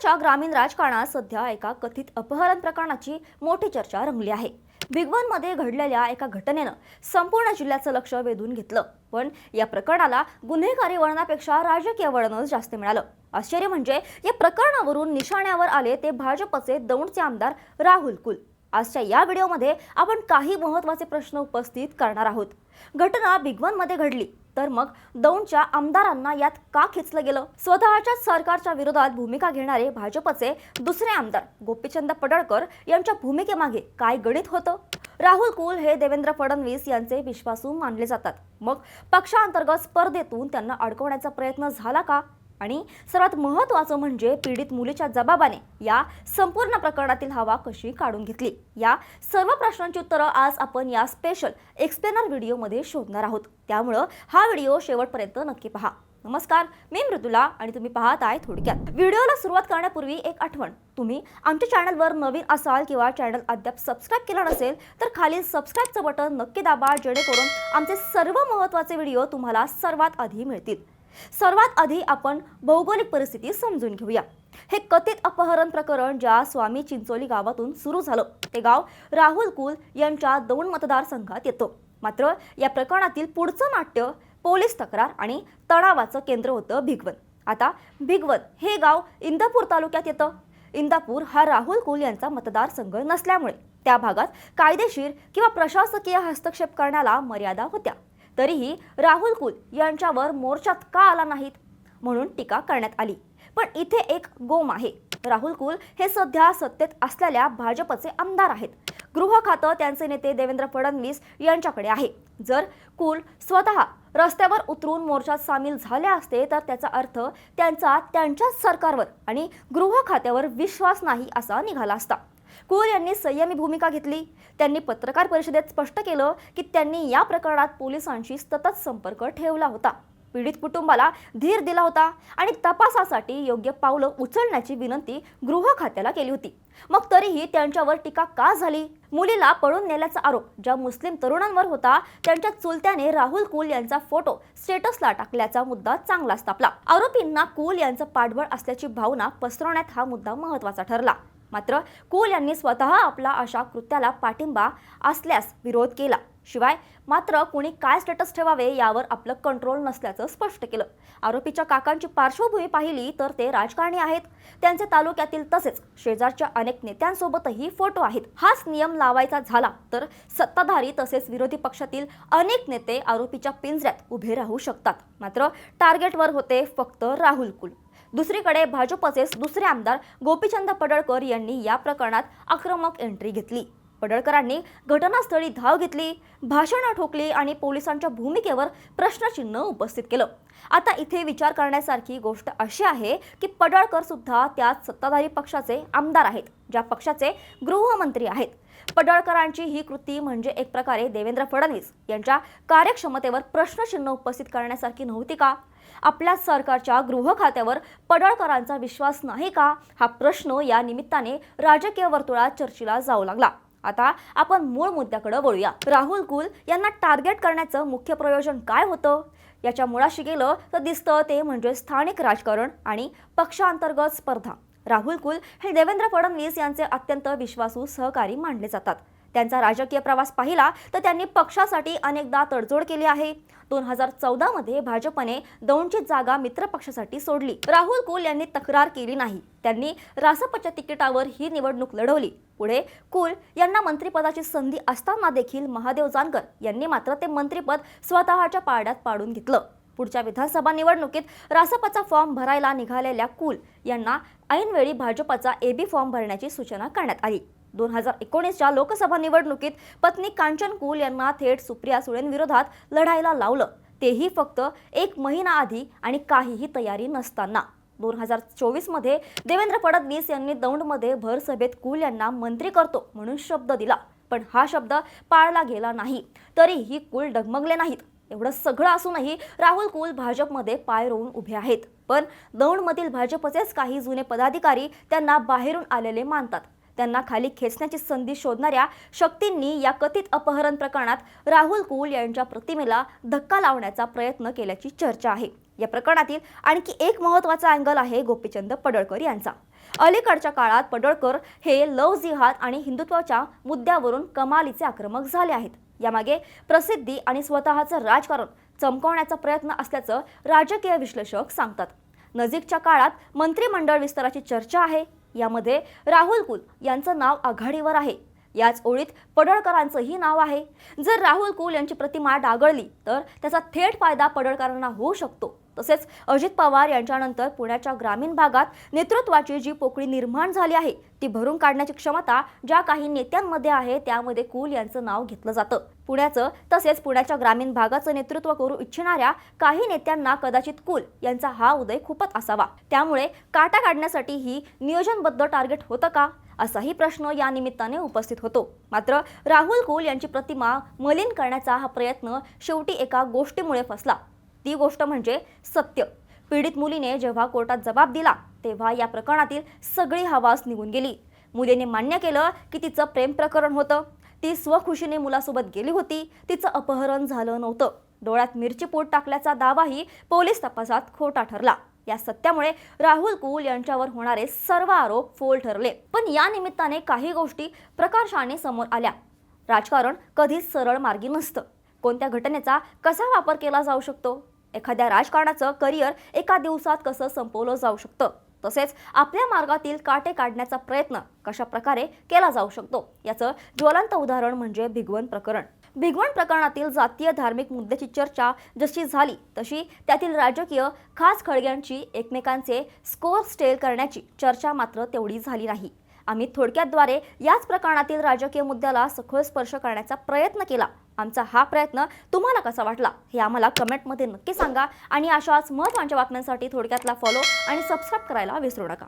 पुण्याच्या ग्रामीण राजकारणात सध्या एका कथित अपहरण प्रकरणाची मोठी चर्चा रंगली आहे। भिगवणमध्ये घडलेल्या एका घटनेनं संपूर्ण जिल्ह्याचं लक्ष वेधून घेतलं, पण या प्रकरणाला गुन्हेगारी वळणापेक्षा राजकीय वळणच जास्त मिळालं। आश्चर्य म्हणजे या प्रकरणावरून निशाण्यावर आले ते भाजपचे दौंडचे आमदार राहुल कुल। आजच्या या व्हिडिओमध्ये आपण काही महत्त्वाचे प्रश्न उपस्थित करणार आहोत। घटना भिगवणमध्ये घडली, तर मग दौंडच्या आमदारांना यात का खेचलं गेलं? स्वतःच्या सरकारच्या विरोधात भूमिका घेणारे भाजपचे दुसरे आमदार गोपीचंद पडळकर यांच्या भूमिकेमागे काय गणित होतं? राहुल कुल हे देवेंद्र फडणवीस यांचे विश्वासू मानले जातात, मग पक्षांतर्गत स्पर्धेतून त्यांना अडकवण्याचा प्रयत्न झाला का? आणि सर्वात महत्त्वाचं म्हणजे पीडित मुलीच्या जबाबाने या संपूर्ण प्रकरणातील हवा कशी काढून घेतली? या सर्व प्रश्नांची उत्तरं आज आपण या स्पेशल एक्सप्लेनर व्हिडिओमध्ये शोधणार आहोत, त्यामुळे हा व्हिडिओ शेवटपर्यंत नक्की पहा। नमस्कार, मी मृदुला आणि तुम्ही पाहत आहे थोडक्यात। व्हिडिओला सुरुवात करण्यापूर्वी एक आठवण, तुम्ही आमच्या चॅनलवर नवीन असाल किंवा चॅनल अद्याप सबस्क्राइब केला नसेल तर खालील सबस्क्राइबचं बटन नक्की दाबा, जेणेकरून आमचे सर्व महत्त्वाचे व्हिडिओ तुम्हाला सर्वात आधी मिळतील। सर्वात आधी आपण भौगोलिक परिस्थिती समजून घेऊया। हे कथित अपहरण प्रकरण ज्या स्वामी चिंचोली गावातून सुरू झालं, ते गाव राहुल कुल यांच्या दौंड मतदारसंघात येतं। मात्र या प्रकरणातील पुढचं नाट्य पोलीस तक्रार आणि तणावाचं केंद्र होतं भिगवण। आता भिगवण हे गाव इंदापूर तालुक्यात येतं। इंदापूर हा राहुल कुल यांचा मतदारसंघ नसल्यामुळे त्या भागात कायदेशीर किंवा प्रशासकीय हस्तक्षेप करण्याला मर्यादा होत्या। तरीही राहुल कुल यांच्यावर मोर्चात का आला नाहीत म्हणून टीका करण्यात आली। पण इथे एक गोम आहे, राहुल कुल हे सध्या सत्तेत असलेल्या भाजपचे आमदार आहेत। गृह खातं त्यांचे नेते देवेंद्र फडणवीस यांच्याकडे आहे। जर कुल स्वतः रस्त्यावर उतरून मोर्चात सामील झाले असते तर त्याचा अर्थ त्यांच्याच सरकारवर आणि गृह खात्यावर विश्वास नाही असा निघाला असता। कुल यांनी संयमी भूमिका घेतली। त्यांनी पत्रकार परिषदेत स्पष्ट केलं की त्यांनी या प्रकरणात पोलिसांशी सतत संपर्क ठेवला होता, पीडित कुटुंबाला धीर दिला होता आणि तपासासाठी योग्य पावलं उचलण्याची विनंती गृह खात्याला केली होती। मग तरीही त्यांच्यावर टीका का झाली? मुलीला पळून नेल्याचा आरोप ज्या मुस्लिम तरुणांवर होता, त्यांच्या चुलत्याने राहुल कुल यांचा फोटो स्टेटसला टाकल्याचा मुद्दा चांगलाच तापला। आरोपींना कुल यांचं पाठबळ असल्याची भावना पसरवण्यात हा मुद्दा महत्त्वाचा ठरला। मात्र कुल यांनी स्वतः आपला अशा कृत्याला पाठिंबा असल्यास विरोध केला। शिवाय मात्र कोणी काय स्टेटस ठेवावे यावर आपलं कंट्रोल नसल्याचं स्पष्ट केलं। आरोपीच्या काकांची पार्श्वभूमी पाहिली तर ते राजकारणी आहेत। त्यांचे तालुक्यातील तसेच शेजारच्या अनेक नेत्यांसोबतही फोटो आहेत। हाच नियम लावायचा झाला तर सत्ताधारी तसेच विरोधी पक्षातील अनेक नेते आरोपीच्या पिंजऱ्यात उभे राहू शकतात। मात्र टार्गेटवर होते फक्त राहुल कुल। दुसरीकडे भाजपचे दुसरे आमदार गोपीचंद पडळकर यांनी या प्रकरणात आक्रमक एंट्री घेतली। पडळकरांनी घटनास्थळी धाव घेतली, भाषणं ठोकली आणि पोलिसांच्या भूमिकेवर प्रश्नचिन्ह उपस्थित केलं। आता इथे विचार करण्यासारखी गोष्ट अशी आहे की पडळकर सुद्धा त्याच सत्ताधारी पक्षाचे आमदार आहेत, ज्या पक्षाचे गृहमंत्री आहेत। पडळकरांची ही कृती म्हणजे एक प्रकारे देवेंद्र फडणवीस यांच्या कार्यक्षमतेवर प्रश्नचिन्ह उपस्थित करण्यासारखी नव्हती का? आपल्या सरकारच्या गृह खात्यावर पडळकरांचा विश्वास नाही का? हा प्रश्न या निमित्ताने राजकीय वर्तुळात चर्चेला जाऊ लागला। आता आपण मूळ मुद्द्याकडे वळूया। राहुल कुल यांना टार्गेट करण्याचं मुख्य प्रयोजन काय होतं? याच्या मुळाशी गेलं तर दिसतं ते म्हणजे स्थानिक राजकारण आणि पक्षांतर्गत स्पर्धा। राहुल कुल हे देवेंद्र फडणवीस यांचे अत्यंत विश्वासू सहकारी मानले जातात। त्यांचा राजकीय प्रवास पाहिला तर त्यांनी पक्षासाठी अनेकदा तडजोड केली आहे। 2014 मध्ये भाजपने दौंडची जागा मित्र पक्षासाठी सोडली। राहुल कुल यांनी तक्रार केली नाही, त्यांनी रासपच्या तिकिटावर ही निवडणूक लढवली। पुढे कुल यांना मंत्रिपदाची संधी असताना देखील महादेव जानकर यांनी मात्र ते मंत्रिपद स्वतःच्या पारड्यात पाडून घेतलं। पुढच्या विधानसभा निवडणुकीत रासपचा फॉर्म भरायला निघालेल्या कुल यांना ऐनवेळी भाजपचा एबी फॉर्म भरण्याची सूचना करण्यात आली। 2019च्या लोकसभा निवडणुकीत पत्नी कांचन कुल यांना थेट सुप्रिया सुळेंविरोधात लढायला लावलं, तेही फक्त एक महिना आधी आणि काहीही तयारी नसताना। 2024 मध्ये देवेंद्र फडणवीस यांनी दौंडमध्ये भर सभेत कुल यांना मंत्री करतो म्हणून शब्द दिला, पण हा शब्द पाळला गेला नाही। तरीही कुल डगमगले नाहीत। एवढं सगळं असूनही राहुल कुल भाजपमध्ये पाय रोवून उभे आहेत, पण दौंडमधील भाजपचेच काही जुने पदाधिकारी त्यांना बाहेरून आलेले मानतात। त्यांना खाली खेचण्याची संधी शोधणाऱ्या शक्तींनी या कथित अपहरण प्रकरणात राहुल कुल यांच्या प्रतिमेला धक्का लावण्याचा प्रयत्न केल्याची चर्चा आहे। या प्रकरणातील आणखी एक महत्त्वाचा अँगल आहे गोपीचंद पडळकर यांचा। अलीकडच्या काळात पडळकर हे लव्ह जिहाद आणि हिंदुत्वाच्या मुद्द्यावरून कमालीचे आक्रमक झाले आहेत। यामागे प्रसिद्धी आणि स्वतःचं राजकारण चमकवण्याचा प्रयत्न असल्याचं राजकीय विश्लेषक सांगतात। नजीकच्या काळात मंत्रिमंडळ विस्ताराची चर्चा आहे। यामध्ये राहुल कुल यांचं नाव आघाडीवर आहे। याच ओळीत पडळकरांचंही नाव आहे। जर राहुल कुल यांची प्रतिमा डागळली तर त्याचा थेट फायदा पडळकरांना होऊ शकतो। तसेच अजित पवार यांच्यानंतर पुण्याच्या ग्रामीण भागात नेतृत्वाची जी पोकळी निर्माण झाली आहे ती भरून काढण्याची क्षमता ज्या काही नेत्यांमध्ये आहे त्यामध्ये कुल यांचं नाव घेतलं जातं। पुण्याचं तसेच पुण्याच्या ग्रामीण भागाचं नेतृत्व करू इच्छिणाऱ्या काही नेत्यांना कदाचित कुल यांचा हा उदय खूपच असावा। त्यामुळे काटा काढण्यासाठी ही नियोजनबद्ध टार्गेट होतं का असाही प्रश्न या निमित्ताने उपस्थित होतो। मात्र राहुल कुल यांची प्रतिमा मलिन करण्याचा हा प्रयत्न शेवटी एका गोष्टीमुळे फसला। ती गोष्ट म्हणजे सत्य। पीडित मुलीने जेव्हा कोर्टात जबाब दिला तेव्हा या प्रकरणातील सगळी हवास निघून गेली। मुलीने मान्य केलं की तिचं प्रेम प्रकरण होतं। ती स्वखुशीने मुलासोबत गेली होती। तिचं अपहरण झालं नव्हतं। डोळ्यात मिरची पोट टाकल्याचा दावाही पोलीस तपासात खोटा ठरला। या सत्यामुळे राहुल कुल यांच्यावर होणारे सर्व आरोप फोल ठरले। पण या निमित्ताने काही गोष्टी प्रकर्षाने समोर आल्या। राजकारण कधीच सरळ मार्गी नसतं। कोणत्या घटनेचा कसा वापर केला जाऊ शकतो, एखाद्या राजकारणाचं करिअर एका दिवसात कसं संपवलं जाऊ शकतं, तसेच आपल्या मार्गातील काटे काढण्याचा प्रयत्न कशा प्रकारे केला जाऊ शकतो याचं ज्वलंत उदाहरण म्हणजे भिगवण प्रकरण। भिगवण प्रकरणातील जातीय धार्मिक मुद्द्याची चर्चा जशी झाली तशी त्यातील राजकीय खास खळग्यांची एकमेकांचे स्कोर स्टेल करण्याची चर्चा मात्र तेवढी झाली नाही। आम्ही थोडक्याद्वारे याच प्रकरणातील राजकीय मुद्द्याला सखोल स्पर्श करण्याचा प्रयत्न केला। आमचा हा प्रयत्न तुम्हाला कसा वाटला हे आम्हाला कमेंटमध्ये नक्की सांगा आणि अशाच महत्त्वाच्या बातम्यांसाठी थोडक्यातला फॉलो आणि सबस्क्राईब करायला विसरू नका।